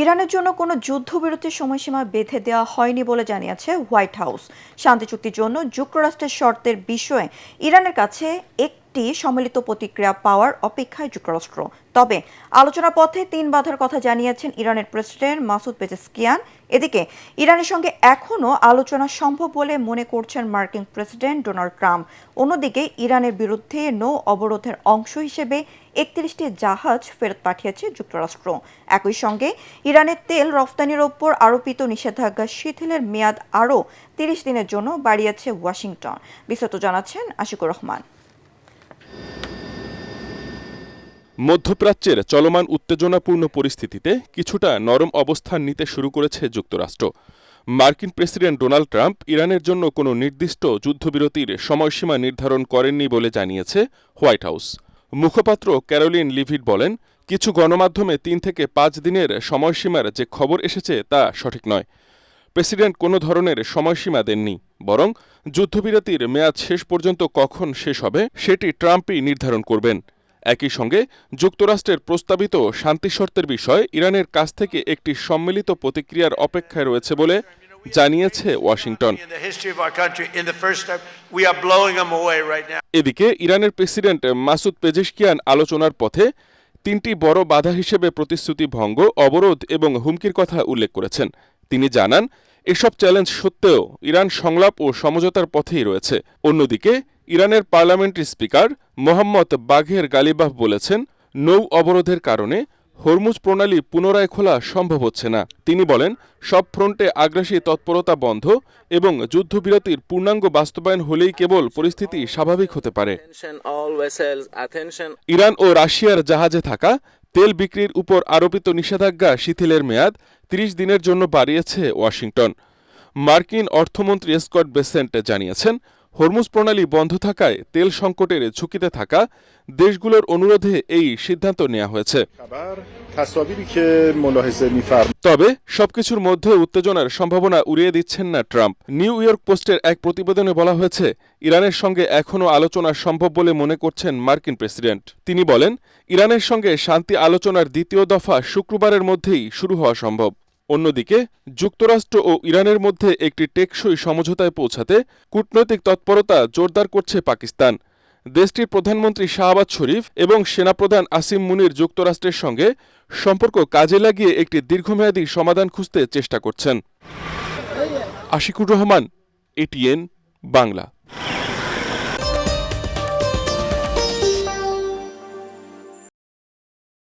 ইরানের জন্য কোনো যুদ্ধবিরতির সময়সীমা বেঁধে দেওয়া হয়নি বলে জানিয়েছে হোয়াইট হাউস। শান্তি চুক্তির জন্য যুক্তরাষ্ট্রের শর্তের বিষয়ে ইরানের কাছে একটি সম্মিলিত প্রতিক্রিয়া পাওয়ার অপেক্ষায় যুক্তরাষ্ট্র। তবে আলোচনার পথে 3 বাধার কথা জানিয়েছেন ইরানের প্রেসিডেন্ট মাসুদ পেজেশকিয়ান। এদিকে ইরানের সঙ্গে এখনও আলোচনা সম্ভব বলে মনে করছেন মার্কিন প্রেসিডেন্ট ডোনাল্ড ট্রাম্প। অন্যদিকে ইরানের বিরুদ্ধে নৌ অবরোধের অংশ হিসেবে 31টি জাহাজ ফেরত পাঠিয়েছে যুক্তরাষ্ট্র। একই সঙ্গে ইরানের তেল রফতানির ওপর আরোপিত নিষেধাজ্ঞা শিথিলের মেয়াদ আরও 30 দিনের জন্য বাড়িয়েছে ওয়াশিংটন। বিস্তারিত জানাচ্ছেন আশিকুর রহমান। মধ্যপ্রাচ্যের চলমান উত্তেজনাপূর্ণ পরিস্থিতিতে কিছুটা নরম অবস্থান নিতে শুরু করেছে যুক্তরাষ্ট্র। মার্কিন প্রেসিডেন্ট ডোনাল্ড ট্রাম্প ইরানের জন্য কোনো নির্দিষ্ট যুদ্ধবিরতির সময়সীমা নির্ধারণ করেননি বলে জানিয়েছে হোয়াইট হাউস। মুখপাত্র ক্যারোলিন লিভিট বলেন, কিছু গণমাধ্যমে 3 থেকে 5 দিনের সময়সীমার যে খবর এসেছে তা সঠিক নয়। প্রেসিডেন্ট কোনো ধরনের সময়সীমা দেননি, বরং যুদ্ধবিরতির মেয়াদ শেষ পর্যন্ত কখন শেষ হবে সেটি ট্রাম্পই নির্ধারণ করবেন। একই সঙ্গে যুক্তরাষ্ট্রের প্রস্তাবিত শান্তি শর্তের বিষয়ে ইরানের কাছ থেকে একটি সম্মিলিত প্রতিক্রিয়ার অপেক্ষায় রয়েছে বলে জানিয়েছে ওয়াশিংটন। এদিকে ইরানের প্রেসিডেন্ট মাসুদ পেজেশকিয়ান আলোচনার পথে 3টি বড় বাধা হিসেবে প্রতিশ্রুতি ভঙ্গ, অবরোধ এবং হুমকির কথা উল্লেখ করেছেন। তিনি জানান, এসব চ্যালেঞ্জ সত্ত্বেও ইরান সংলাপ ও সমঝোতার পথেই রয়েছে। অন্যদিকে ইরানের পার্লামেন্টারি স্পিকার মোহাম্মদ বাঘের গালিবাফ বলেছেন, নৌ অবরোধের কারণে হরমুজ প্রণালী পুনরায় খোলা সম্ভব হচ্ছে না। তিনি বলেন, সব ফ্রন্টে আগ্রাসী তৎপরতা বন্ধ এবং যুদ্ধবিরতির পূর্ণাঙ্গ বাস্তবায়ন হলেই কেবল পরিস্থিতি স্বাভাবিক হতে পারে। ইরান ও রাশিয়ার জাহাজে থাকা তেল বিক্রির উপর আরোপিত নিষেধাজ্ঞা শিথিলের মেয়াদ 30 দিনের জন্য বাড়িয়েছে ওয়াশিংটন। মার্কিন অর্থমন্ত্রী স্কট বেসেন্ট জানিয়েছেন, হরমুজ প্রণালী বন্ধ থাকায় তেল সংকটের ঝুঁকিতে থাকা দেশগুলোর অনুরোধে এই সিদ্ধান্ত নেওয়া হয়েছে। তবে সবকিছুর মধ্যে উত্তেজনার সম্ভাবনা উড়িয়ে দিচ্ছেন না ট্রাম্প। নিউ ইয়র্ক পোস্টের এক প্রতিবেদনে বলা হয়েছে, ইরানের সঙ্গে এখনও আলোচনা সম্ভব বলে মনে করছেন মার্কিন প্রেসিডেন্ট। তিনি বলেন, ইরানের সঙ্গে শান্তি আলোচনার দ্বিতীয় দফা শুক্রবারের মধ্যেই শুরু হওয়া সম্ভব। অন্যদিকে যুক্তরাষ্ট্র ও ইরানের মধ্যে একটি টেকসই সমঝোতায় পৌঁছাতে কূটনৈতিক তৎপরতা জোরদার করছে পাকিস্তান। দেশটির প্রধানমন্ত্রী শাহবাজ শরীফ এবং সেনাপ্রধান আসিম মুনির যুক্তরাষ্ট্রের সঙ্গে সম্পর্ক কাজে লাগিয়ে একটি দীর্ঘমেয়াদী সমাধান খুঁজতে চেষ্টা করছেন। আশিকুর রহমান, এটিএন বাংলা।